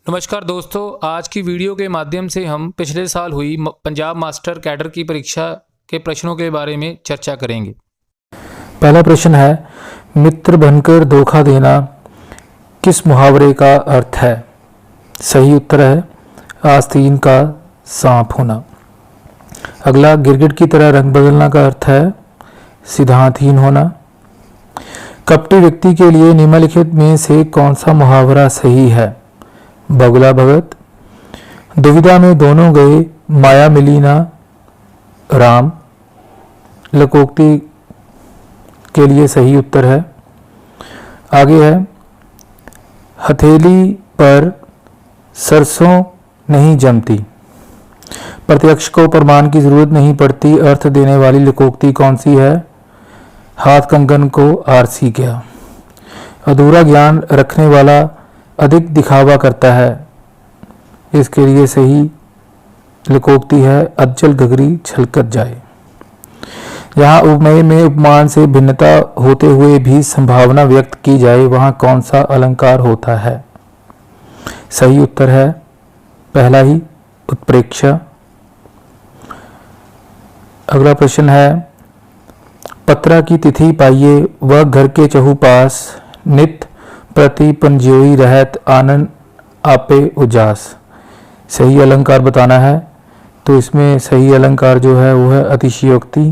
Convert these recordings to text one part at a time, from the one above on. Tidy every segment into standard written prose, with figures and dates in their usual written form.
नमस्कार दोस्तों, आज की वीडियो के माध्यम से हम पिछले साल हुई पंजाब मास्टर कैडर की परीक्षा के प्रश्नों के बारे में चर्चा करेंगे। पहला प्रश्न है, मित्र बनकर धोखा देना किस मुहावरे का अर्थ है? सही उत्तर है आस्तीन का सांप होना। अगला, गिरगिट की तरह रंग बदलना का अर्थ है सिद्धांतहीन होना। कपटी व्यक्ति के लिए निम्नलिखित में से कौन सा मुहावरा सही है? बगुला भगत। दुविधा में दोनों गए, माया मिली ना राम। लोकोक्ति के लिए सही उत्तर है। आगे है, हथेली पर सरसों नहीं जमती, प्रत्यक्ष को प्रमाण की जरूरत नहीं पड़ती अर्थ देने वाली लोकोक्ति कौन सी है? हाथ कंगन को आरसी गया। अधूरा ज्ञान रखने वाला अधिक दिखावा करता है, इसके लिए सही लोकोक्ति है अज्जल घघरी छलकत जाए। जहाँ उपमेय में उपमान से भिन्नता होते हुए भी संभावना व्यक्त की जाए वहाँ कौन सा अलंकार होता है? सही उत्तर है पहला ही, उत्प्रेक्षा। अगला प्रश्न है, पत्रा की तिथि पाइये वह घर के चहुपास, नित प्रति पंज्योई रहत आनंद आपे उजास। सही अलंकार बताना है, तो इसमें सही अलंकार जो है वो है अतिशयोक्ति।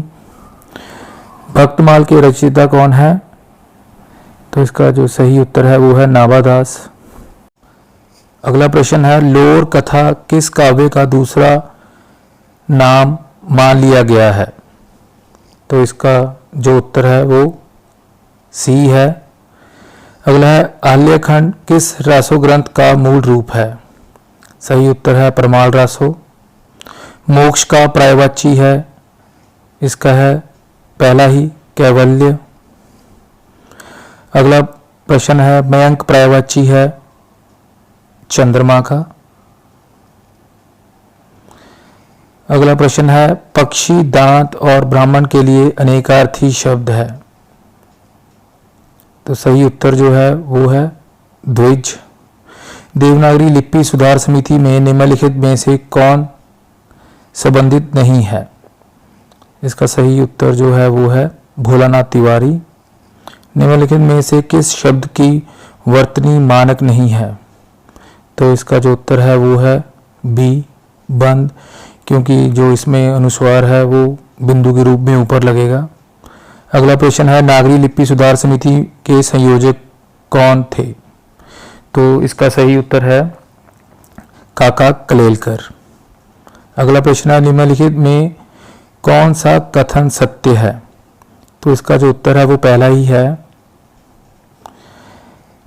भक्तमाल के रचयिता कौन है? तो इसका जो सही उत्तर है वो है नाभादास। अगला प्रश्न है, लोर कथा किस काव्य का दूसरा नाम मान लिया गया है? तो इसका जो उत्तर है वो सी है। अगला है, आल्यखंड किस रासो ग्रंथ का मूल रूप है? सही उत्तर है परमाल रासो। मोक्ष का पर्यायवाची है, इसका है पहला ही कैवल्य। अगला प्रश्न है, मयंक पर्यायवाची है चंद्रमा का। अगला प्रश्न है, पक्षी, दांत और ब्राह्मण के लिए अनेकार्थी शब्द है। तो सही उत्तर जो है वो है द्विज। देवनागरी लिपि सुधार समिति में निम्नलिखित में से कौन संबंधित नहीं है? इसका सही उत्तर जो है वो है भोलानाथ तिवारी। निम्नलिखित में से किस शब्द की वर्तनी मानक नहीं है? तो इसका जो उत्तर है वो है बी, बंद, क्योंकि जो इसमें अनुस्वार है वो बिंदु के रूप में ऊपर लगेगा। अगला प्रश्न है, नागरी लिपि सुधार समिति के संयोजक कौन थे? तो इसका सही उत्तर है काका कलेलकर। अगला प्रश्न है, निम्नलिखित में कौन सा कथन सत्य है? तो इसका जो उत्तर है वो पहला ही है।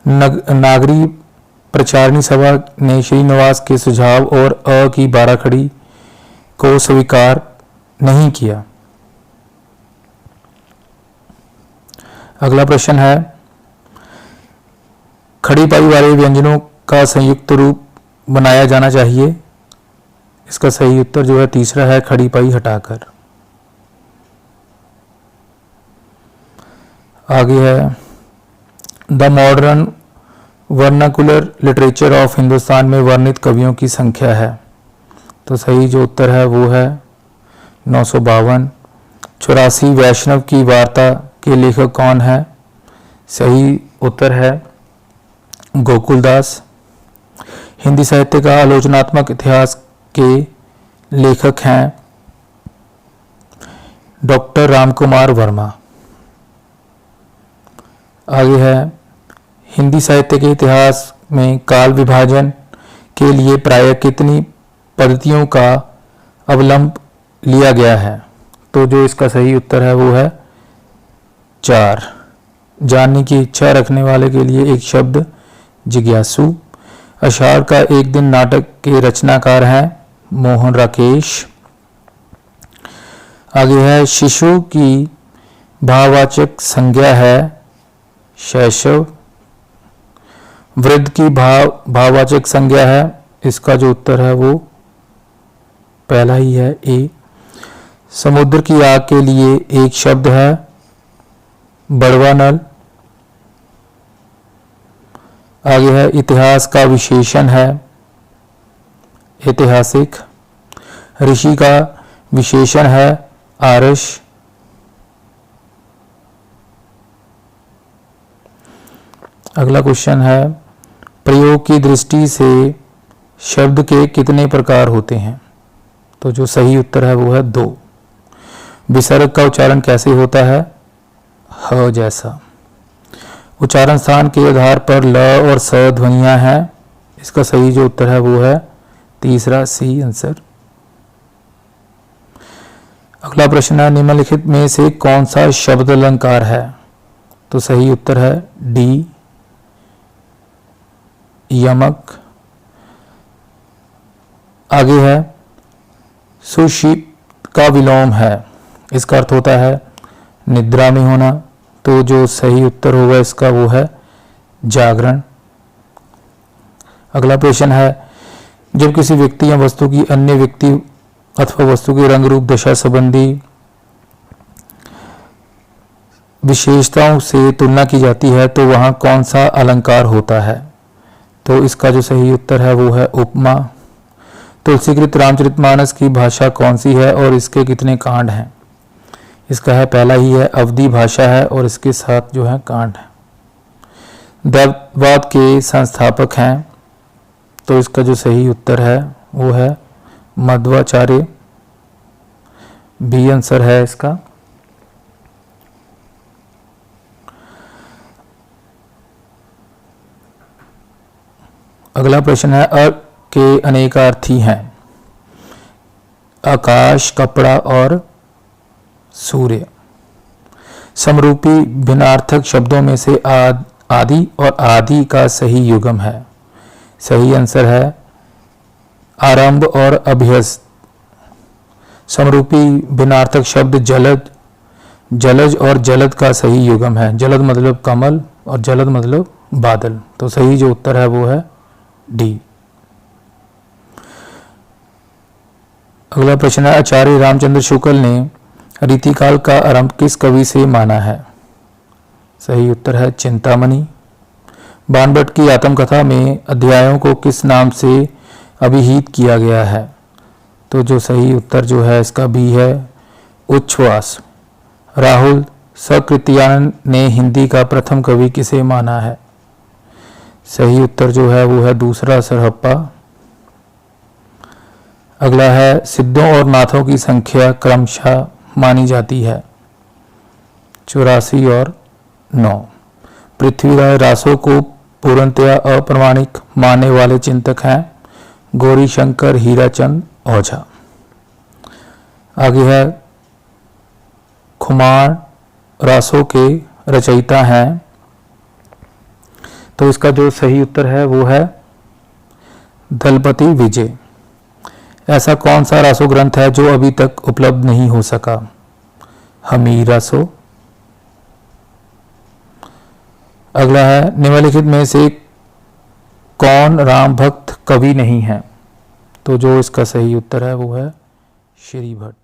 नागरी प्रचारणी सभा ने श्रीनिवास के सुझाव और अ की बाराखड़ी को स्वीकार नहीं किया। अगला प्रश्न है, खड़ी पाई वाले व्यंजनों का संयुक्त रूप बनाया जाना चाहिए। इसका सही उत्तर जो है तीसरा है, खड़ी पाई हटाकर। आगे है, the modern vernacular literature of Hindustan में वर्णित कवियों की संख्या है। तो सही जो उत्तर है वो है 952। 84 वैष्णव की वार्ता के लेखक कौन है? सही उत्तर है गोकुलदास। हिंदी साहित्य का आलोचनात्मक इतिहास के लेखक हैं डॉक्टर रामकुमार वर्मा। आगे है, हिंदी साहित्य के इतिहास में काल विभाजन के लिए प्रायः कितनी पद्धतियों का अवलंब लिया गया है? तो जो इसका सही उत्तर है वो है 4। जानने की इच्छा रखने वाले के लिए एक शब्द जिज्ञासु। आषाढ़ का एक दिन नाटक के रचनाकार हैं मोहन राकेश। आगे है, शिशु की भाववाचक संज्ञा है शैशव। वृद्ध की भाववाचक संज्ञा है, इसका जो उत्तर है वो पहला ही है ए। समुद्र की आग के लिए एक शब्द है बड़वा नल। आगे है, इतिहास का विशेषण है ऐतिहासिक। ऋषि का विशेषण है आर्ष। अगला क्वेश्चन है, प्रयोग की दृष्टि से शब्द के कितने प्रकार होते हैं? तो जो सही उत्तर है वो है 2। विसर्ग का उच्चारण कैसे होता है? ह जैसा। उच्चारण स्थान के आधार पर ल और स ध्वनियां हैं। इसका सही जो उत्तर है वो है तीसरा, सी आंसर। अगला प्रश्न है, निम्नलिखित में से कौन सा शब्द अलंकार है? तो सही उत्तर है डी, यमक। आगे है, सुषिप्त का विलोम है। इसका अर्थ होता है निद्रा में होना। तो जो सही उत्तर होगा इसका वो है जागरण। अगला प्रश्न है, जब किसी व्यक्ति या वस्तु की अन्य व्यक्ति अथवा वस्तु के रंग रूप दशा संबंधी विशेषताओं से तुलना की जाती है तो वहां कौन सा अलंकार होता है? तो इसका जो सही उत्तर है वो है उपमा। तुलसीकृत रामचरितमानस की भाषा कौन सी है और इसके कितने कांड हैं? इसका है पहला ही है, अवधी भाषा है और इसके साथ जो है कांड है। दैववाद के संस्थापक हैं। तो इसका जो सही उत्तर है वो है मध्वाचार्य। बी आंसर है इसका। अगला प्रश्न है, अ के अनेकार्थी हैं। आकाश, कपड़ा और सूर्य। समरूपी भिन्नार्थक शब्दों में से आदि और आदि का सही युग्म है। सही आंसर है आरंभ और अभ्यस्त। समरूपी भिन्नार्थक शब्द जलद, जलज और जलद का सही युग्म है। जलद मतलब कमल और जलद मतलब बादल। तो सही जो उत्तर है वो है डी। अगला प्रश्न है, आचार्य रामचंद्र शुक्ल ने रीतिकाल का आरंभ किस कवि से माना है? सही उत्तर है चिंतामणि। बाणभट्ट की आत्मकथा में अध्यायों को किस नाम से अभिहित किया गया है? तो जो सही उत्तर जो है इसका बी है, उच्छ्वास। राहुल सकृत्यानंद ने हिंदी का प्रथम कवि किसे माना है? सही उत्तर जो है वो है दूसरा, सरहप्पा। अगला है, सिद्धों और नाथों की संख्या क्रमशः मानी जाती है 84 और 9। पृथ्वीराज रासो को पूर्णतया अप्रामाणिक मानने वाले चिंतक हैं गौरीशंकर हीराचंद ओझा। आगे है, खुमान रासो के रचयिता हैं। तो इसका जो सही उत्तर है वो है दलपति विजय। ऐसा कौन सा रासो ग्रंथ है जो अभी तक उपलब्ध नहीं हो सका? हमीर रासो। अगला है, निम्नलिखित में से कौन राम भक्त कवि नहीं है? तो जो इसका सही उत्तर है वो है श्री भट्ट।